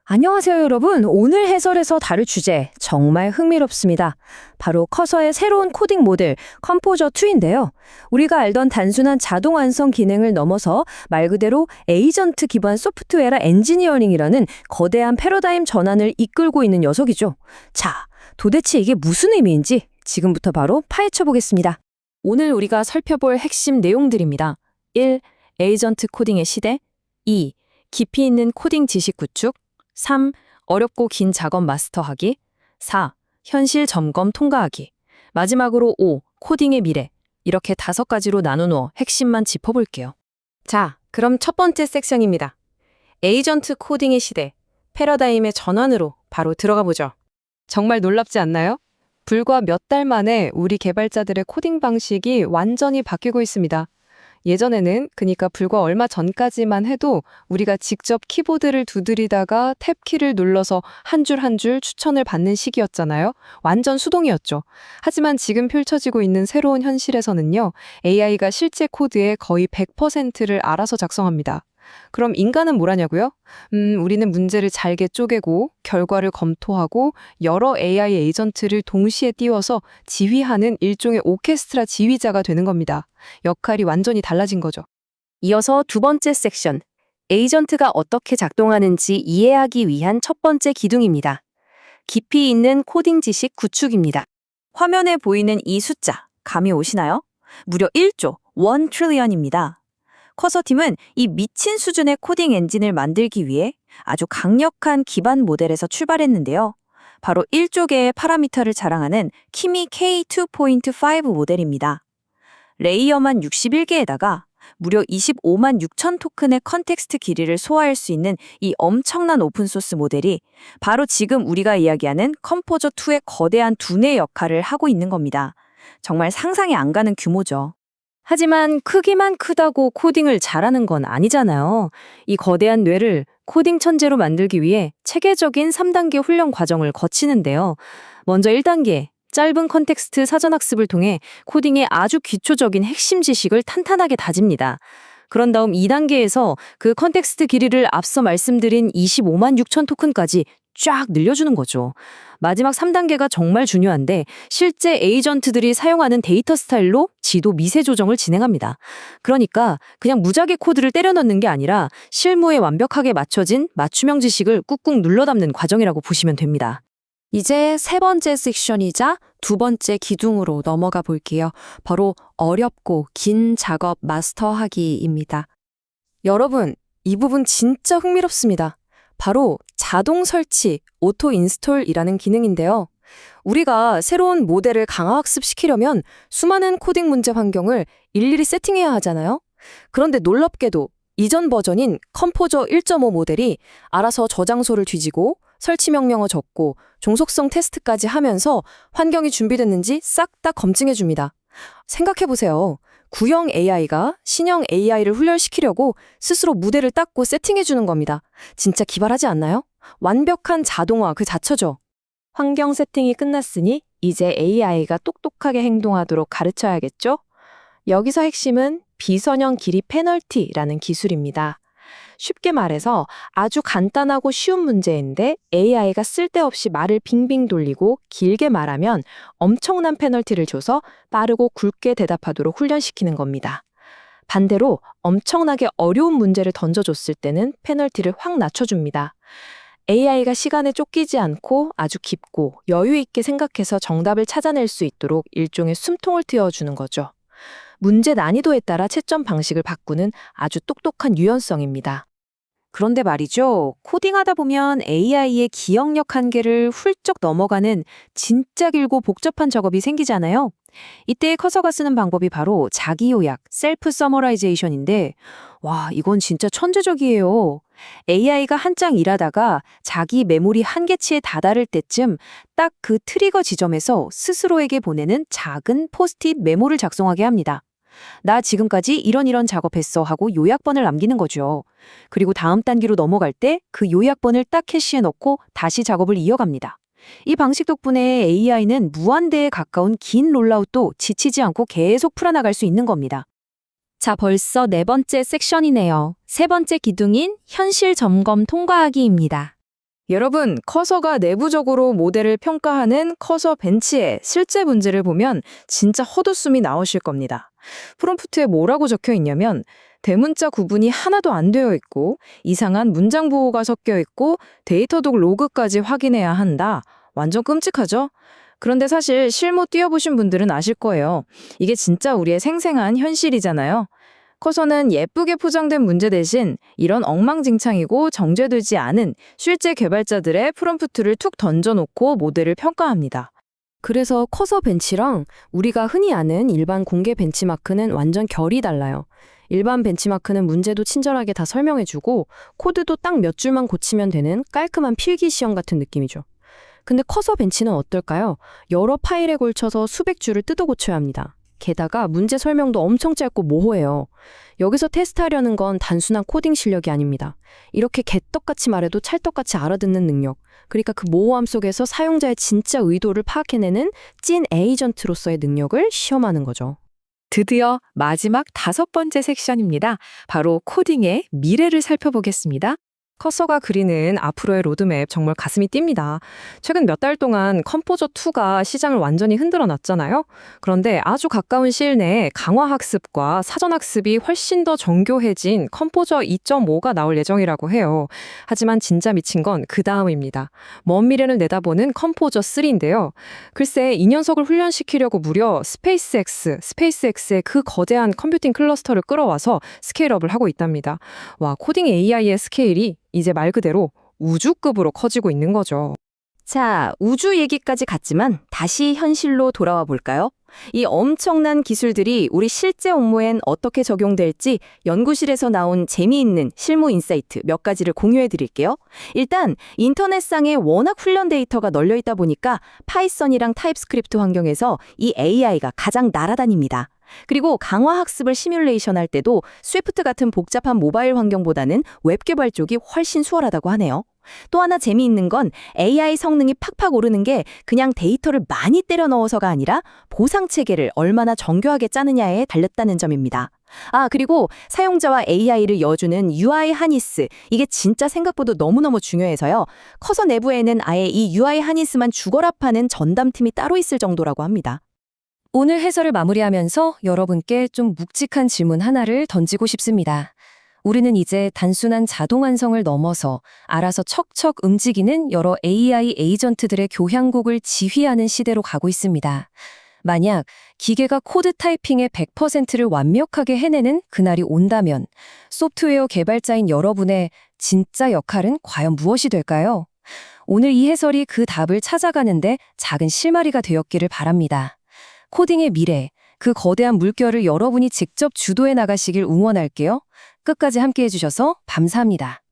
안녕하세요, 여러분. 오늘 해설에서 다룰 주제 정말 흥미롭습니다. 바로 커서의 새로운 코딩 모델 컴포저 2인데요. 우리가 알던 단순한 자동 완성 기능을 넘어서 말 그대로 에이전트 기반 소프트웨어 엔지니어링이라는 거대한 패러다임 전환을 이끌고 있는 녀석이죠. 자, 도대체 이게 무슨 의미인지 지금부터 바로 파헤쳐 보겠습니다. 오늘 우리가 살펴볼 핵심 내용들입니다. 1. 에이전트 코딩의 시대. 2. 깊이 있는 코딩 지식 구축. 3. 어렵고 긴 작업 마스터하기. 4. 현실 점검 통과하기. 마지막으로 5. 코딩의 미래. 이렇게 5가지로 나누어 핵심만 짚어볼게요. 자, 그럼 첫 번째 섹션입니다. 에이전트 코딩의 시대, 패러다임의 전환으로 바로 들어가 보죠. 정말 놀랍지 않나요? 불과 몇 달 만에 우리 개발자들의 코딩 방식이 완전히 바뀌고 있습니다. 예전에는 그러니까 불과 얼마 전까지만 해도 우리가 직접 키보드를 두드리다가 탭키를 눌러서 한 줄 한 줄 추천을 받는 시기였잖아요. 완전 수동이었죠. 하지만 지금 펼쳐지고 있는 새로운 현실에서는요. AI가 실제 코드의 거의 100%를 알아서 작성합니다. 그럼 인간은 뭘 하냐고요? 우리는 문제를 잘게 쪼개고 결과를 검토하고 여러 AI 에이전트를 동시에 띄워서 지휘하는 일종의 오케스트라 지휘자가 되는 겁니다. 역할이 완전히 달라진 거죠. 이어서 두 번째 섹션, 에이전트가 어떻게 작동하는지 이해하기 위한 첫 번째 기둥입니다. 깊이 있는 코딩 지식 구축입니다. 화면에 보이는 이 숫자, 감이 오시나요? 무려 1조, 1 트릴리언입니다. 커서팀은 이 미친 수준의 코딩 엔진을 만들기 위해 아주 강력한 기반 모델에서 출발했는데요. 바로 1조 개의 파라미터를 자랑하는 키미 K2.5 모델입니다. 레이어만 61개에다가 무려 25만 6천 토큰의 컨텍스트 길이를 소화할 수 있는 이 엄청난 오픈소스 모델이 바로 지금 우리가 이야기하는 컴포저 2의 거대한 두뇌 역할을 하고 있는 겁니다. 정말 상상이 안 가는 규모죠. 하지만 크기만 크다고 코딩을 잘하는 건 아니잖아요. 이 거대한 뇌를 코딩 천재로 만들기 위해 체계적인 3단계 훈련 과정을 거치는데요. 먼저 1단계, 짧은 컨텍스트 사전학습을 통해 코딩의 아주 기초적인 핵심 지식을 탄탄하게 다집니다. 그런 다음 2단계에서 그 컨텍스트 길이를 앞서 말씀드린 25만 6천 토큰까지 쫙 늘려주는 거죠. 마지막 3단계가 정말 중요한데 실제 에이전트들이 사용하는 데이터 스타일로 지도 미세 조정을 진행합니다. 그러니까 그냥 무작위 코드를 때려 넣는 게 아니라 실무에 완벽하게 맞춰진 맞춤형 지식을 꾹꾹 눌러 담는 과정이라고 보시면 됩니다. 이제 세 번째 섹션이자 두 번째 기둥으로 넘어가 볼게요. 바로 어렵고 긴 작업 마스터하기입니다. 여러분, 이 부분 진짜 흥미롭습니다. 바로 자동 설치, 오토 인스톨이라는 기능인데요. 우리가 새로운 모델을 강화학습시키려면 수많은 코딩 문제 환경을 일일이 세팅해야 하잖아요. 그런데 놀랍게도 이전 버전인 컴포저 1.5 모델이 알아서 저장소를 뒤지고 설치 명령어 적고 종속성 테스트까지 하면서 환경이 준비됐는지 싹 다 검증해줍니다. 생각해보세요. 구형 AI가 신형 AI를 훈련시키려고 스스로 무대를 닦고 세팅해주는 겁니다. 진짜 기발하지 않나요? 완벽한 자동화 그 자체죠. 환경 세팅이 끝났으니 이제 AI가 똑똑하게 행동하도록 가르쳐야겠죠? 여기서 핵심은 비선형 길이 페널티라는 기술입니다. 쉽게 말해서 아주 간단하고 쉬운 문제인데 AI가 쓸데없이 말을 빙빙 돌리고 길게 말하면 엄청난 페널티를 줘서 빠르고 굵게 대답하도록 훈련시키는 겁니다. 반대로 엄청나게 어려운 문제를 던져줬을 때는 페널티를 확 낮춰줍니다. AI가 시간에 쫓기지 않고 아주 깊고 여유 있게 생각해서 정답을 찾아낼 수 있도록 일종의 숨통을 트여주는 거죠. 문제 난이도에 따라 채점 방식을 바꾸는 아주 똑똑한 유연성입니다. 그런데 말이죠. 코딩하다 보면 AI의 기억력 한계를 훌쩍 넘어가는 진짜 길고 복잡한 작업이 생기잖아요. 이때 커서가 쓰는 방법이 바로 자기 요약, 셀프 서머라이제이션인데 와, 이건 진짜 천재적이에요. AI가 한창 일하다가 자기 메모리 한계치에 다다를 때쯤 딱 그 트리거 지점에서 스스로에게 보내는 작은 포스트잇 메모를 작성하게 합니다. 나 지금까지 이런 작업했어 하고 요약본을 남기는 거죠. 그리고 다음 단계로 넘어갈 때 그 요약본을 딱 캐시해 넣고 다시 작업을 이어갑니다. 이 방식 덕분에 AI는 무한대에 가까운 긴 롤라웃도 지치지 않고 계속 풀어나갈 수 있는 겁니다. 자, 벌써 네 번째 섹션이네요. 세 번째 기둥인 현실 점검 통과하기입니다. 여러분, 커서가 내부적으로 모델을 평가하는 커서 벤치의 실제 문제를 보면 진짜 헛웃음이 나오실 겁니다. 프롬프트에 뭐라고 적혀 있냐면 대문자 구분이 하나도 안 되어 있고 이상한 문장 보호가 섞여 있고 데이터 독 로그까지 확인해야 한다. 완전 끔찍하죠? 그런데 사실 실무 뛰어보신 분들은 아실 거예요. 이게 진짜 우리의 생생한 현실이잖아요. 커서는 예쁘게 포장된 문제 대신 이런 엉망진창이고 정제되지 않은 실제 개발자들의 프롬프트를 툭 던져놓고 모델을 평가합니다. 그래서 커서 벤치랑 우리가 흔히 아는 일반 공개 벤치마크는 완전 결이 달라요. 일반 벤치마크는 문제도 친절하게 다 설명해주고 코드도 딱 몇 줄만 고치면 되는 깔끔한 필기 시험 같은 느낌이죠. 근데 커서 벤치는 어떨까요? 여러 파일에 걸쳐서 수백 줄을 뜯어 고쳐야 합니다. 게다가 문제 설명도 엄청 짧고 모호해요. 여기서 테스트하려는 건 단순한 코딩 실력이 아닙니다. 이렇게 개떡같이 말해도 찰떡같이 알아듣는 능력, 그러니까 그 모호함 속에서 사용자의 진짜 의도를 파악해내는 찐 에이전트로서의 능력을 시험하는 거죠. 드디어 마지막 5번째 섹션입니다. 바로 코딩의 미래를 살펴보겠습니다. 커서가 그리는 앞으로의 로드맵 정말 가슴이 뜁니다. 최근 몇 달 동안 컴포저2가 시장을 완전히 흔들어 놨잖아요. 그런데 아주 가까운 시일 내에 강화학습과 사전학습이 훨씬 더 정교해진 컴포저 2.5가 나올 예정이라고 해요. 하지만 진짜 미친 건 그 다음입니다. 먼 미래를 내다보는 컴포저 3인데요. 글쎄, 이 녀석을 훈련시키려고 무려 스페이스X의 그 거대한 컴퓨팅 클러스터를 끌어와서 스케일업을 하고 있답니다. 와, 코딩 AI의 스케일이 이제 말 그대로 우주급으로 커지고 있는 거죠. 자, 우주 얘기까지 갔지만 다시 현실로 돌아와 볼까요? 이 엄청난 기술들이 우리 실제 업무엔 어떻게 적용될지 연구실에서 나온 재미있는 실무 인사이트 몇 가지를 공유해 드릴게요. 일단 인터넷상에 워낙 훈련 데이터가 널려 있다 보니까 파이썬이랑 타입스크립트 환경에서 이 AI가 가장 날아다닙니다. 그리고 강화 학습을 시뮬레이션 할 때도 스위프트 같은 복잡한 모바일 환경보다는 웹 개발 쪽이 훨씬 수월하다고 하네요. 또 하나 재미있는 건 AI 성능이 팍팍 오르는 게 그냥 데이터를 많이 때려 넣어서가 아니라 보상 체계를 얼마나 정교하게 짜느냐에 달렸다는 점입니다. 아, 그리고 사용자와 AI를 이어주는 UI 하니스, 이게 진짜 생각보다 너무너무 중요해서요. 커서 내부에는 아예 이 UI 하니스만 죽어라 파는 전담팀이 따로 있을 정도라고 합니다. 오늘 해설을 마무리하면서 여러분께 좀 묵직한 질문 하나를 던지고 싶습니다. 우리는 이제 단순한 자동 완성을 넘어서 알아서 척척 움직이는 여러 AI 에이전트들의 교향곡을 지휘하는 시대로 가고 있습니다. 만약 기계가 코드 타이핑의 100%를 완벽하게 해내는 그날이 온다면 소프트웨어 개발자인 여러분의 진짜 역할은 과연 무엇이 될까요? 오늘 이 해설이 그 답을 찾아가는데 작은 실마리가 되었기를 바랍니다. 코딩의 미래, 그 거대한 물결을 여러분이 직접 주도해 나가시길 응원할게요. 끝까지 함께해 주셔서 감사합니다.